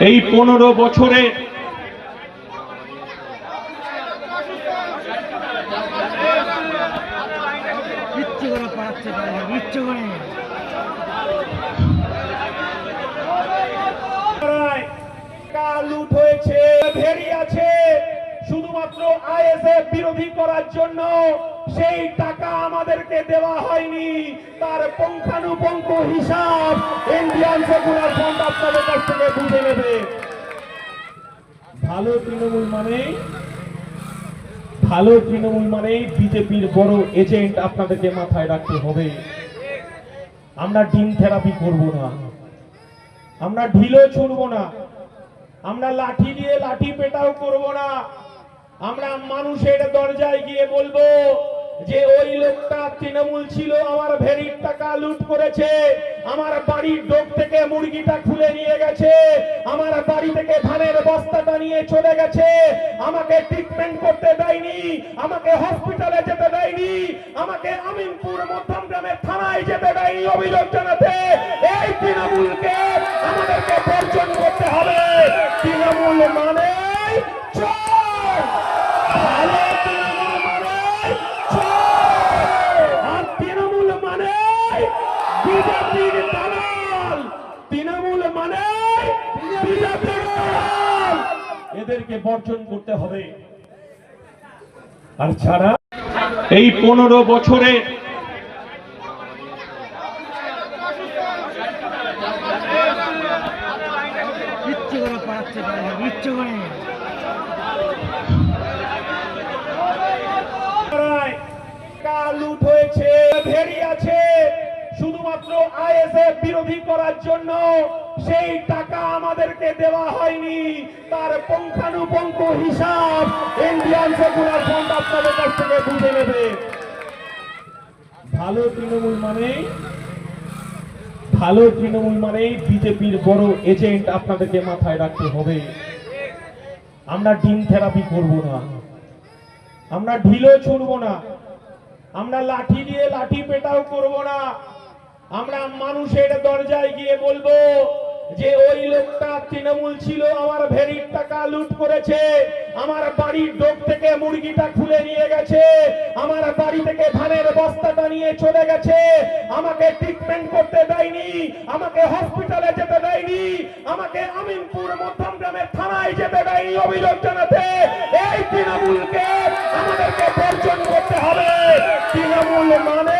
এই 15 বছরে লুট হয়েছে, ভেরি আছে শুধুমাত্র আইএসএফ বিরোধী করার জন্য। সেই টাকা আমাদেরকে দেওয়া হয়নি, তার পুঙ্খানুপুঙ্খ হিসাব ইন্ডিয়ান সেকুলার ফ্রন্ট আপনাদের কাছ থেকে বুঝে নেবে। ভালো তৃণমূল মানেই বিজেপির বড় এজেন্ট আপনাদেরকে মাথায় রাখতে হবে। আমরা ডিম থেরাপি করব না, আমরা ঢিলো ছুড়ব না, আমরা লাঠি দিয়ে লাঠি পেটাও করব না। আমরা মানুষের দরজায় গিয়ে বলবো যে ওই লোকটা তৃণমূল ছিল, আমার ভেরির টাকা লুট করেছে, আমার বাড়ির ডোক থেকে মুরগিটা খুলে নিয়ে গেছে, আমার বাড়ি থেকে ধানের বস্তাটা নিয়ে চলে গেছে, আমাকে ট্রিটমেন্ট করতে দেয়নি, আমাকে হসপিটালে যেতে দেয়নি, আমাকে আমিনপুর মধ্যমগ্রামের থানায় যেতে দেয়নি অভিযোগ জানাতে। এই তৃণমূলকে আমাদেরকে বর্জন করতে হবে। তৃণমূল মানে চোর, ভালো তৃণমূল মানে চোর, আর তৃণমূল মানে বিজেপির দালাল, তৃণমূল মানে বিজেপির দালাল। এদেরকে বর্জন করতে হবে। আর ছাড়া এই 15 বছরে লুট হয়েছে, ভেরি আছে শুধুমাত্র আইএসএফ বিরোধী করার জন্য। সেই টাকা আমাদেরকে দেওয়া হয়নি, তার পুঙ্খানুপুঙ্খ হিসাব ইন্ডিয়ান সেকুলার ফ্রন্ট আপনাদের কাছ থেকে বুঝে নেবে। ভালো তৃণমূল মানেই বিজেপির বড় এজেন্ট আপনাদেরকে মাথায় রাখতে হবে। আমরা ডিম থেরাপি করব না, আমরা ঢিলো ছুড়ব না, আমরা লাঠি দিয়ে লাঠি পেটাও করব না। আমরা মানুষের দরজায় গিয়ে বলবো যে ওই লোকটা তৃণমূল ছিল, আমার ভেরির টাকা লুট করেছে, আমার বাড়ির ডোক থেকে মুরগিটা খুলে নিয়ে গেছে, আমার বাড়ি থেকে ধানের বস্তাটা নিয়ে চলে গেছে, আমাকে ট্রিটমেন্ট করতে দেয়নি, আমাকে হসপিটালে যেতে দেয়নি, আমাকে আমিনপুর মধ্যমগ্রামের থানায় যেতে দেয়নি অভিযোগ জানাতে। এই তৃণমূলকে আমাদেরকে বর্জন করতে হবে। তৃণমূল মানে